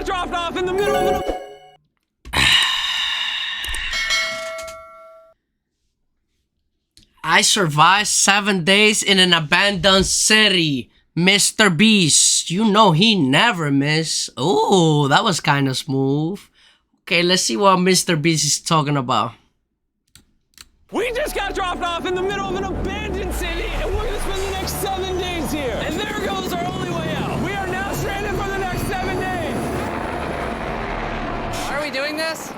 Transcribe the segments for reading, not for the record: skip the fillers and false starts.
got dropped off in the middle of an... I survived 7 days in an abandoned city. Mr. Beast, you know he never miss. Oh, that was kind of smooth. Okay, let's see what Mr. Beast is talking about. We just got dropped off in the middle of an abandoned city, and we're gonna spend the next 7 days here. And there goes our only way out. We are now stranded for the next 7 days. Why are we doing this?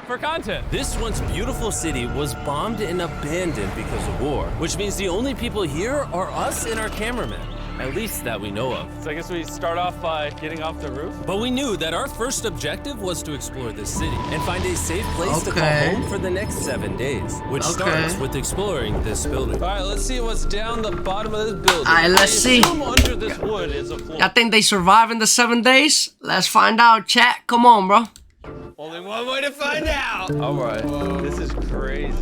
For content. This once beautiful city was bombed and abandoned because of war, which means the only people here are us and our cameraman. At least that we know of. So I guess we start off by getting off the roof. But we knew that our first objective was to explore this city and find a safe place to call home for the next 7 days, which starts with exploring this building. All right, let's see what's down the bottom of this building. All right, let's see. Under this wood is a floor. I think they survive in the 7 days. Let's find out, chat. Come on, bro. Only one way to find out. All right, this is crazy.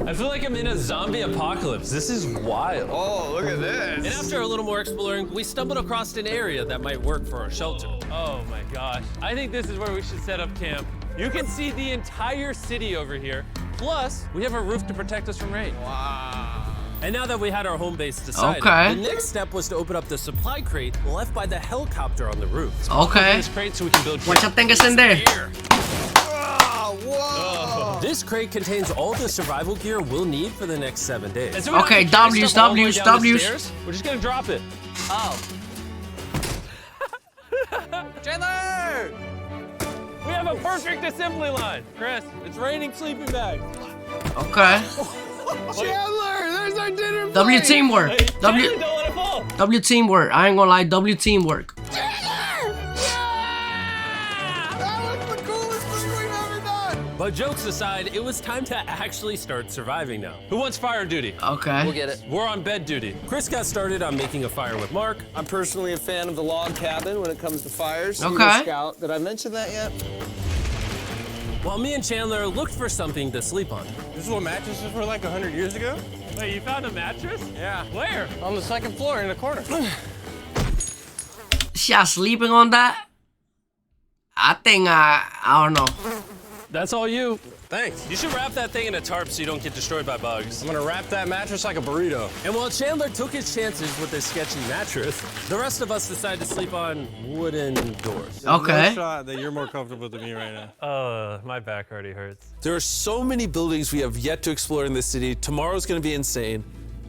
I feel like I'm in a zombie apocalypse. This is wild. Oh, look at this. And after a little more exploring, we stumbled across an area that might work for our shelter. Oh my gosh. I think this is where we should set up camp. You can see the entire city over here. Plus, we have a roof to protect us from rain. Wow. And now that we had our home base decided, the next step was to open up the supply crate left by the helicopter on the roof. Okay. This crate so we can build. What you think is in there? Whoa. This crate contains all the survival gear we'll need for the next 7 days. So okay, W's. We're just gonna drop it. Oh. Chandler! We have a perfect assembly line. Chris, it's raining sleeping bags. Okay. Chandler, there's our dinner W plate. teamwork. Hey, W Chandler, don't let it fall. W teamwork. I ain't gonna lie. W teamwork. But jokes aside, it was time to actually start surviving now. Who wants fire duty? Okay. We'll get it. We're on bed duty. Chris got started on making a fire with Mark. I'm personally a fan of the log cabin when it comes to fires. Okay. You're a Scout. Did I mention that yet? While me and Chandler looked for something to sleep on. This is what mattresses were like 100 years ago? Wait, you found a mattress? Yeah. Where? On the second floor in the corner. Y'all sleeping on that? I think I don't know. That's all you. Thanks. You should wrap that thing in a tarp so you don't get destroyed by bugs. I'm gonna wrap that mattress like a burrito. And while Chandler took his chances with his sketchy mattress, the rest of us decided to sleep on wooden doors. Okay. No shot that you're more comfortable than me right now. My back already hurts. There are so many buildings we have yet to explore in this city. Tomorrow's gonna be insane.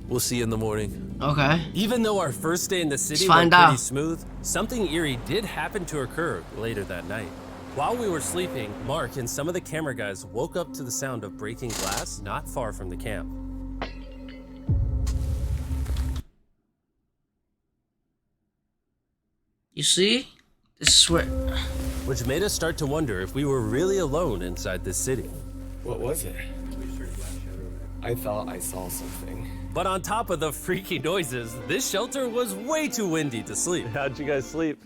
We'll see you in the morning. Okay. Even though our first day in the city Let's went find pretty out. smooth, something eerie did happen to occur later that night. While we were sleeping, Mark and some of the camera guys woke up to the sound of breaking glass not far from the camp. You see? This is where. Which made us start to wonder if we were really alone inside this city. What was it? I thought I saw something. But on top of the freaky noises, this shelter was way too windy to sleep. How'd you guys sleep?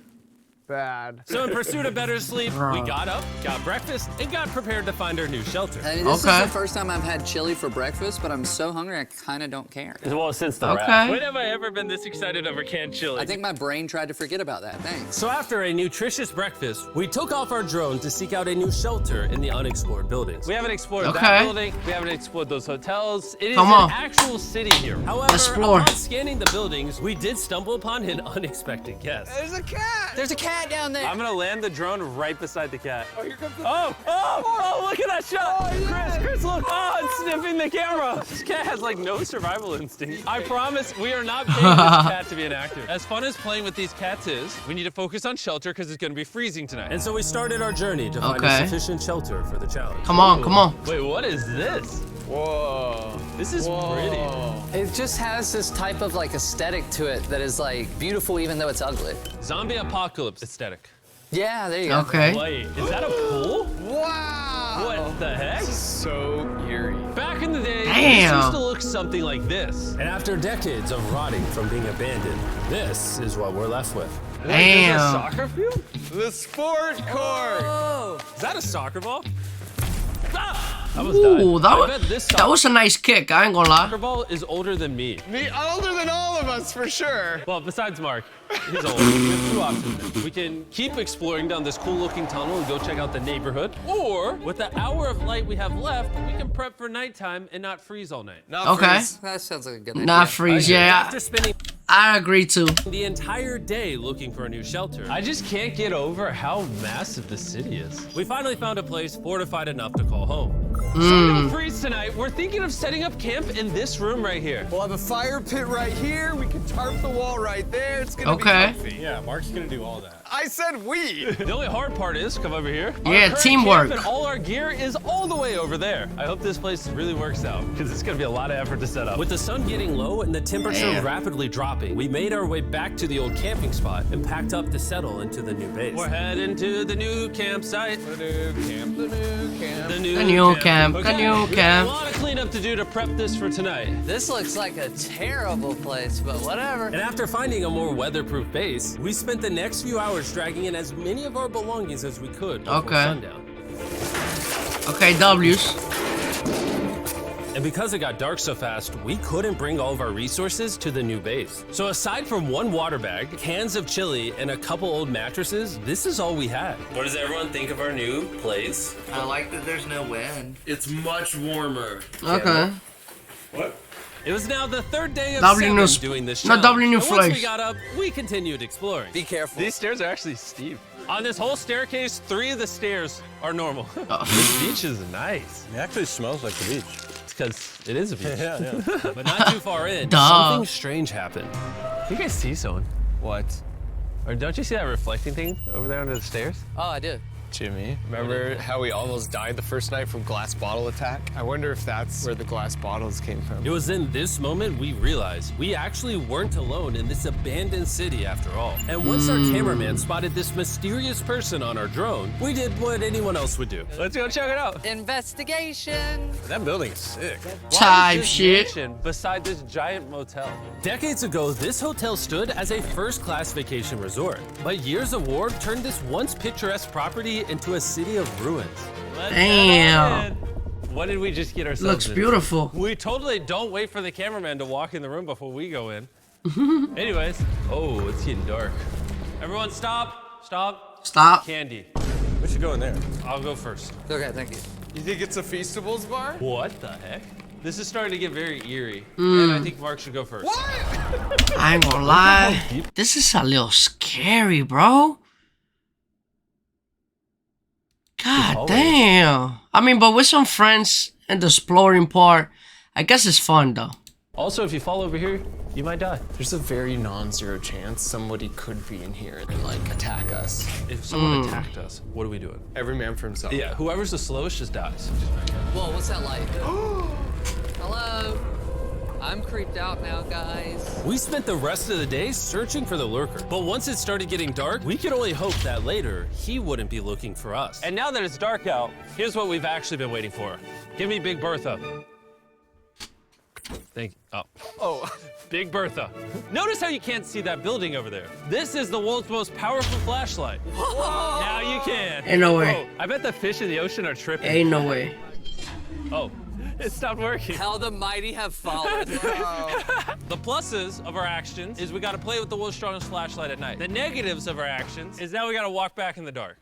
Bad. So in pursuit of better sleep, we got up, got breakfast, and got prepared to find our new shelter. I mean, this is Okay. the first time I've had chili for breakfast, but I'm so hungry I kind of don't care. Well, since the Okay. When have I ever been this excited over canned chili? I think my brain tried to forget about that. Thanks. So after a nutritious breakfast, we took off our drone to seek out a new shelter in the unexplored buildings. We haven't explored Okay. that building. We haven't explored those hotels. It is Come an on. actual city here. However, Explore. upon scanning the buildings, we did stumble upon an unexpected guest. There's a cat! There's a cat down there. I'm gonna land the drone right beside the cat. Oh, here comes the... Oh, look at that shot! Oh, yes. Chris, look! Oh, it's sniffing the camera! This cat has like no survival instinct. I promise we are not paying this cat to be an actor. As fun as playing with these cats is, we need to focus on shelter because it's gonna be freezing tonight. And so we started our journey to find Okay. a sufficient shelter for the challenge. Come on, come on. Wait, what is this? Whoa. This is pretty. It just has this type of like aesthetic to it that is like beautiful even though it's ugly. Zombie apocalypse aesthetic. Yeah, there you go. Okay. Wait, is that a pool? Wow. What the heck? So eerie. Back in the day, this Damn. used to look something like this. And after decades of rotting from being abandoned, this is what we're left with. Wait, there's a Damn. soccer field? The sport court. Is that a soccer ball? Ah! almost Ooh, died. I that bet this that was a nice kick. I ain't gonna lie. soccer ball is older than me. Me older than all of us for sure. Well, besides Mark, he's old. We have two options. We can keep exploring down this cool-looking tunnel and go check out the neighborhood, or with the hour of light we have left, we can prep for nighttime and not freeze all night. Not Okay. freeze. That sounds like a good idea. Not freeze, yeah. After spending I agree too. the entire day looking for a new shelter, I just can't get over how massive the city is. we finally found a place fortified enough to call home. So don't freeze tonight. We're thinking of setting up camp in this room right here. We'll have a fire pit right here. We can tarp the wall right there. It's gonna Okay. be comfy. Yeah, Mark's gonna do all that. I said we. The only hard part is, come over here. Yeah, Our current teamwork. camp and all our gear is all the way over there. I hope this place really works out, because it's gonna be a lot of effort to set up. With the sun getting low and the temperature Damn. rapidly dropping, we made our way back to the old camping spot and packed up to settle into the new base. We're heading to the new campsite. The new camp. The new camp. The new, The new camp, the Okay, new we got camp. a lot of cleanup to do to prep this for tonight. This looks like a terrible place, but whatever. And after finding a more weatherproof base, we spent the next few hours dragging in as many of our belongings as we could before Okay. sundown. Okay, W's. And because it got dark so fast, we couldn't bring all of our resources to the new base. So aside from one water bag, cans of chili, and a couple old mattresses, this is all we had. What does everyone think of our new place? I like that there's no wind. It's much warmer. Okay. What? It was now the third day of W 7 news- doing this no, challenge. W new And once we flags. got up, we continued exploring. Be careful. These stairs are actually steep. On this whole staircase, 3 of the stairs are normal. Oh. This beach is nice. It actually smells like the beach. It's because it is a beach. Yeah. But not too far in, Duh. something strange happened. You guys see someone? What? Or don't you see that reflecting thing over there under the stairs? Oh, I do. Jimmy, remember how we almost died the first night from glass bottle attack? I wonder if that's where the glass bottles came from. It was in this moment we realized we actually weren't alone in this abandoned city after all. And once our cameraman spotted this mysterious person on our drone, we did what anyone else would do. Let's go check it out. Investigation. That building is sick. Type this shit. mansion beside this giant motel? Decades ago, this hotel stood as a first-class vacation resort. But years of war turned this once picturesque property into a city of ruins. Let's Damn. head on in. What did we just get ourselves Looks into? beautiful. We totally don't wait for the cameraman to walk in the room before we go in. Anyways, oh, it's getting dark. Everyone stop, stop. Stop. Candy. We should go in there. I'll go first. Okay, thank you. You think it's a Feastables bar? What the heck? This is starting to get very eerie, and I think Mark should go first. I ain't gonna lie. This is a little scary, bro. God damn. I mean, but with some friends and the exploring part, I guess it's fun though. Also, if you fall over here, you might die. There's a very non-zero chance somebody could be in here and like attack us. If someone attacked us, what are we doing? Every man for himself. Yeah, whoever's the slowest just dies. Whoa, what's that light? Hello. I'm creeped out now, guys. We spent the rest of the day searching for the lurker. But once it started getting dark, we could only hope that later he wouldn't be looking for us. And now that it's dark out, here's what we've actually been waiting for. Give me Big Bertha. Thank you. Oh. Big Bertha. Notice how you can't see that building over there. This is the world's most powerful flashlight. Now you can. Ain't no way. Oh, I bet the fish in the ocean are tripping. Ain't no way. Oh, it stopped working. How the mighty have fallen. The pluses of our actions is we got to play with the world's strongest flashlight at night. The negatives of our actions is now we got to walk back in the dark.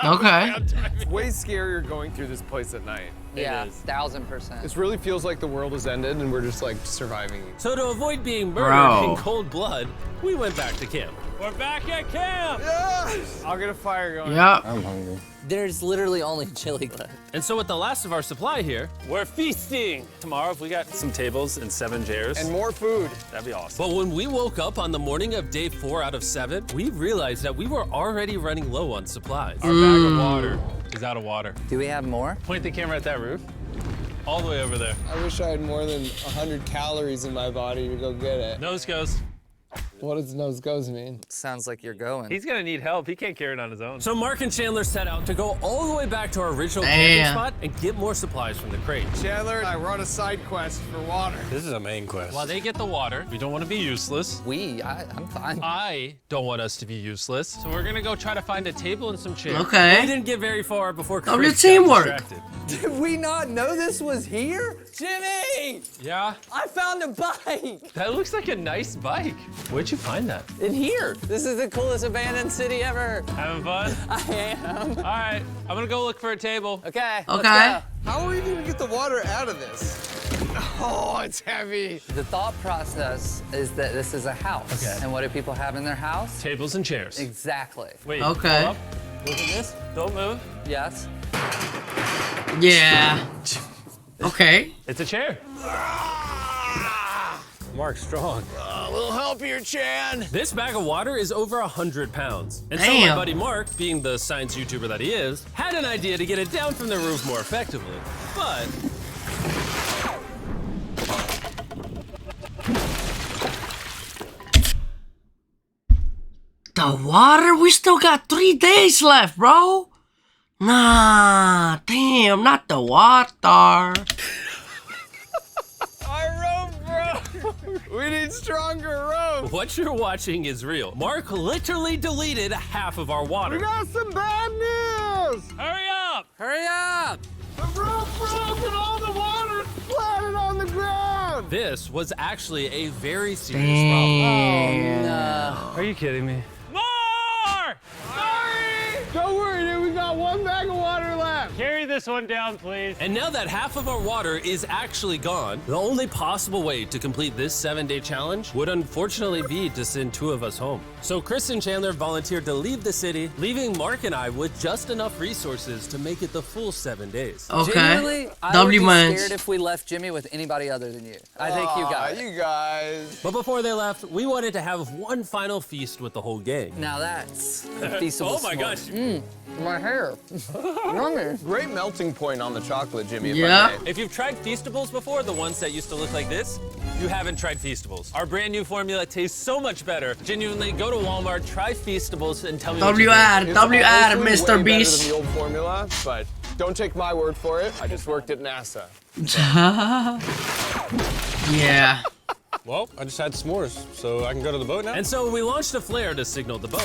Okay. It's way scarier going through this place at night. Yeah, is. 1000%. This really feels like the world has ended and we're just like surviving. So to avoid being murdered Bro. in cold blood, we went back to camp. We're back at camp. I'll get a fire going. Yep. I'm hungry. There's literally only chili left. And so with the last of our supply here, We're feasting. Tomorrow, if we got some tables and 7 chairs, And more food. that'd be awesome. but when we woke up on the morning of day 4 out of 7, we realized that we were already running low on supplies. Our bag of water is out of water. Do we have more? Point the camera at that roof. All the way over there. I wish I had more than 100 calories in my body to go get it. Nose goes. What does nose goes mean? Sounds like you're going. He's gonna need help. He can't carry it on his own. So Mark and Chandler set out to go all the way back to our original camping spot and get more supplies from the crate. Chandler and I were on a side quest for water. This is a main quest. While they get the water, we don't want to be useless. I'm fine. I don't want us to be useless. So we're gonna go try to find a table and some chairs. We Okay. didn't get very far before Oh, Chris your got teamwork. distracted. Did we not know this was here? Jimmy! Yeah, I found a bike! that looks like a nice bike. Where'd you find that? In here. This is the coolest abandoned city ever. Having fun? I am. All right, I'm gonna go look for a table. Okay. let's Okay. go. How are we gonna get the water out of this? Oh, it's heavy. The thought process is that this is a house. Okay. And what do people have in their house? Tables and chairs. Exactly. Wait. Okay. hold up. Look at this. Don't move. Yes. Yeah. Okay. It's a chair. Mark strong. A little help here, Chan. This bag of water is over 100 pounds. And so my Damn. buddy Mark, being the science YouTuber that he is, had an idea to get it down from the roof more effectively. But The water? We still got 3 days left, bro. Nah, damn, not the water. Our rope broke. We need stronger rope. what you're watching is real. Mark literally deleted half of our water. Got some bad news. Hurry up! Hurry up! The rope broke and all the water splattered on the ground. This was actually a very serious problem. Damn. Are you kidding me? More! Sorry. Don't worry, dude. We got 1 bag of water left. Carry this one down, please. And now that half of our water is actually gone, the only possible way to complete this 7-day challenge would unfortunately be to send 2 of us home. So Chris and Chandler volunteered to leave the city, leaving Mark and I with just enough resources to make it the full 7 days. Okay. Genuinely, I would W be mans. scared if we left Jimmy with anybody other than you. I think you got it. You guys. But before they left, we wanted to have one final feast with the whole gang. Now that's feasible. Oh my gosh. My hair. Yummy. Great melting point on the chocolate, Jimmy. if I Yeah. may. If you've tried Feastables before, the ones that used to look like this, you haven't tried Feastables. Our brand new formula tastes so much better. Genuinely, go to Walmart, try Feastables, and tell me what you think. It's WR, obviously way Mr. better Beast. than the old formula, but don't take my word for it. I just worked at NASA. Yeah. Well, I just had s'mores, so I can go to the boat now? And so we launched a flare to signal the boat,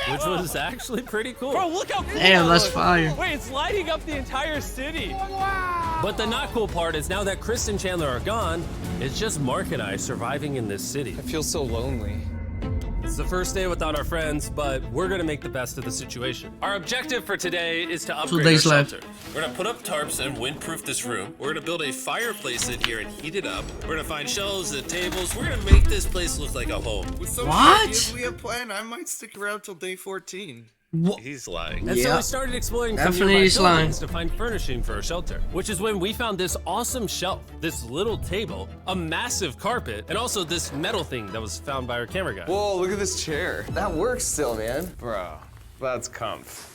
which was actually pretty cool. Bro, look how cool Damn, that that's looks. fire. Wait, it's lighting up the entire city. But the not cool part is now that Chris and Chandler are gone, it's just Mark and I surviving in this city. I feel so lonely. It's the first day without our friends, but we're gonna make the best of the situation. Our objective for today is to upgrade days our left. shelter. We're gonna put up tarps and windproof this room. We're gonna build a fireplace in here and heat it up. We're gonna find shelves and tables. We're gonna make this place look like a home. With some What? ideas we have planned, I might stick around till day 14. He's lying. And so Yeah. we started exploring some Definitely nearby he's lying. buildings to find furnishing for our shelter, which is when we found this awesome shelf, this little table, a massive carpet, and also this metal thing that was found by our camera guy. Whoa, look at this chair. That works still, man. Bro, that's comf.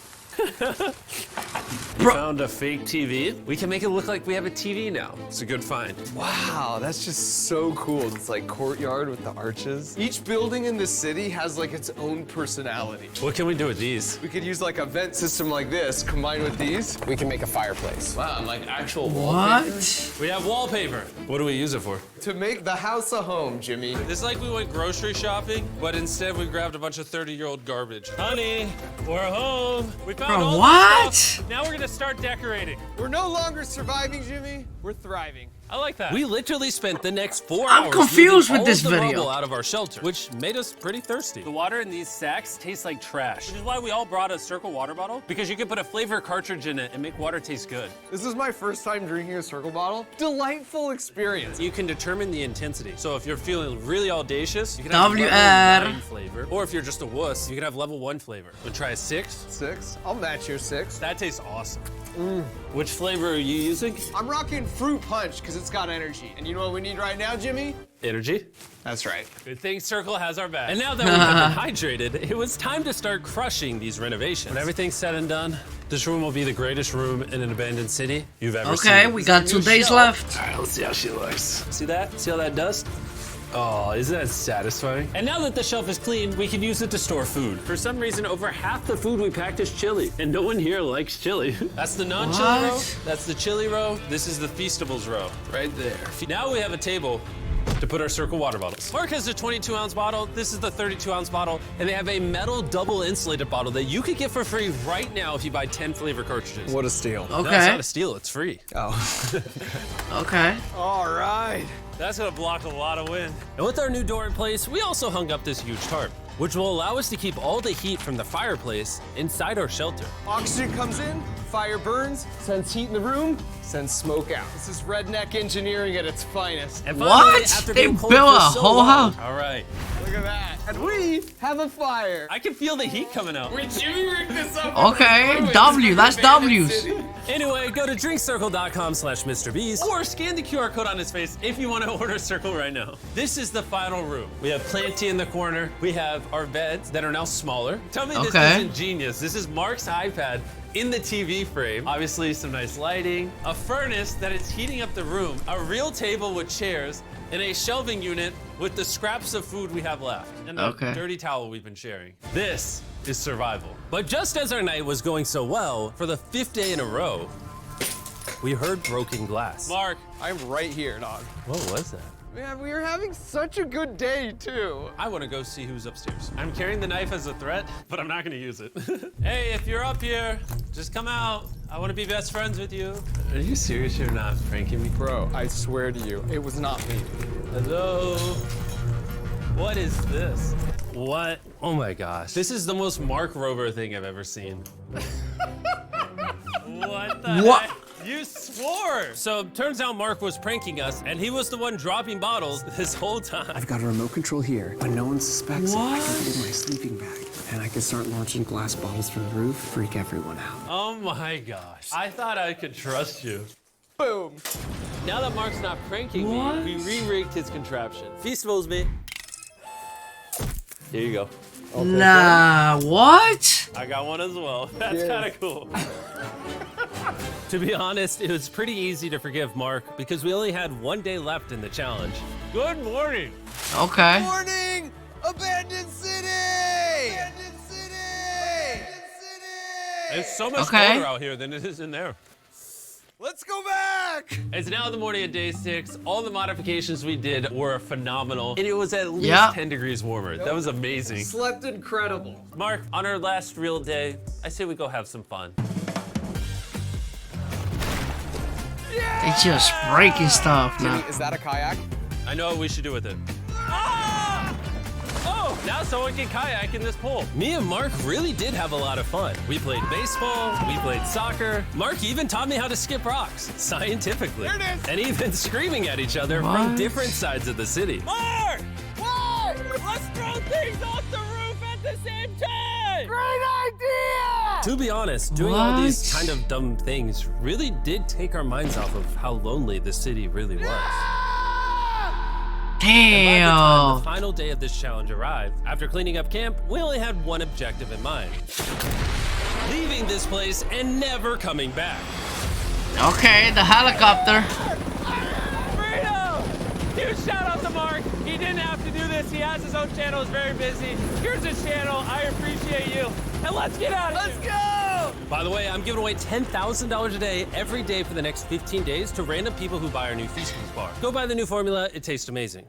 We found a fake TV. We can make it look like we have a TV now. It's a good find. Wow, that's just so cool. It's like courtyard with the arches. Each building in the city has like its own personality. What can we do with these? We could use like a vent system like this, combined with these. We can make a fireplace. Wow, and like actual wallpaper. What? We have wallpaper. What do we use it for? To make the house a home, Jimmy. It's like we went grocery shopping, but instead we grabbed a bunch of 30-year-old garbage. Honey, we're home. We found Bro, all this what? stuff. Now we're gonna start decorating. We're no longer surviving, Jimmy. We're thriving. I like that. We literally spent the next 4 I'm hours confused moving with this all of the video. rubble out of our shelter, which made us pretty thirsty. The water in these sacks tastes like trash, which is why we all brought a Circle water bottle, because you can put a flavor cartridge in it and make water taste good. This is my first time drinking a Circle bottle. Delightful experience. You can determine the intensity. So if you're feeling really audacious, you can have WR. level 9 flavor. Or if you're just a wuss, you can have level 1 flavor. We'll try a 6. 6? I'll match your 6. That tastes awesome. Which flavor are you using? I'm rocking fruit punch because it's got energy. And you know what we need right now, Jimmy? Energy. That's right. Good thing Circle has our back. And now that we have been hydrated, it was time to start crushing these renovations. When everything's said and done, this room will be the greatest room in an abandoned city you've ever seen. Okay, we got 2 days left. All right, let's see how she looks. See that? See all that dust? Oh, isn't that satisfying? And now that the shelf is clean, we can use it to store food. For some reason, over half the food we packed is chili, and no one here likes chili. That's the non-chili row. That's the chili row. This is the Feastables row, right there. Now we have a table to put our Circle water bottles. Mark has a 22-ounce bottle. This is the 32-ounce bottle, and they have a metal double insulated bottle that you could get for free right now if you buy 10 flavor cartridges. What a steal. Okay. No, it's not a steal, it's free. Oh. Okay. All right. That's gonna block a lot of wind. And with our new door in place, we also hung up this huge tarp, which will allow us to keep all the heat from the fireplace inside our shelter. Oxygen comes in, fire burns, sends heat in the room, sends smoke out. This is redneck engineering at its finest. And finally, What? after They being cold built for a so whole long- house? All right. Look at that. And we have a fire. I can feel the heat coming out. Would you rig this up? Okay, W, that's W's. Anyway, go to drinkcircle.com/MrBeast or scan the QR code on his face if you want to order Circle right now. This is the final room. We have Planty in the corner. We have our beds that are now smaller. Tell me this Okay. isn't genius. This is Mark's iPad in the TV frame. Obviously some nice lighting, a furnace that is heating up the room, a real table with chairs, and a shelving unit with the scraps of food we have left, and a Okay. dirty towel we've been sharing. This is survival. But just as our night was going so well, for the 5th day in a row, we heard broken glass. Mark, I'm right here, dog. what was that? Man, we are having such a good day, too. I want to go see who's upstairs. I'm carrying the knife as a threat, but I'm not going to use it. Hey, if you're up here, just come out. I want to be best friends with you. Are you serious? You're not pranking me? Bro, I swear to you, it was not me. Hello? What is this? What? Oh my gosh. This is the most Mark Rober thing I've ever seen. What the What? heck? You swore! So turns out Mark was pranking us, and he was the one dropping bottles this whole time. I've got a remote control here, but no one suspects it. I can put it in my What? sleeping bag, and I can start launching glass bottles from the roof, freak everyone out. Oh my gosh. I thought I could trust you. Boom. Now that Mark's not pranking What? me, we re-rigged his contraption. Feastables me. Here you go. Nah, what? I got one as well. That's kind of cool. To be honest, it was pretty easy to forgive Mark because we only had 1 day left in the challenge. Good morning. Okay. Morning! Abandoned city! Abandoned city! Abandoned city! It's so much Okay. colder out here than it is in there. Let's go back! It's now the morning of day 6. All the modifications we did were phenomenal, and it was at least Yep. 10 degrees warmer. That was amazing. Slept incredible. Mark, on our last real day, I say we go have some fun. They just breaking stuff Jimmy, now. is that a kayak? I know what we should do with it. Ah! Oh, now someone can kayak in this pool. Me and Mark really did have a lot of fun. We played baseball, we played soccer. Mark even taught me how to skip rocks, scientifically. There it is. And even screaming at each other from What? different sides of the city. Mark! What? Let's throw things off the roof at the same time! Great idea! To be honest, doing all these What? kind of dumb things really did take our minds off of how lonely the city really was. By the time Damn. the final day of this challenge arrived, after cleaning up camp, we only had one objective in mind. Leaving this place and never coming back. Okay, the helicopter. Freedom! Huge shout out to Mark. He didn't have to do this. He has his own channel. He's very busy. Here's his channel. I appreciate you. And let's get out of here. Let's go! By the way, I'm giving away $10,000 a day every day for the next 15 days to random people who buy our new Feastables bar. Go buy the new formula. It tastes amazing.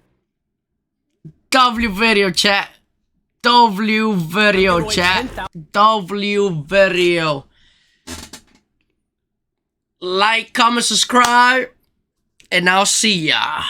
W video chat. W video away chat. 10,000 W video. Like, comment, subscribe, and I'll see ya.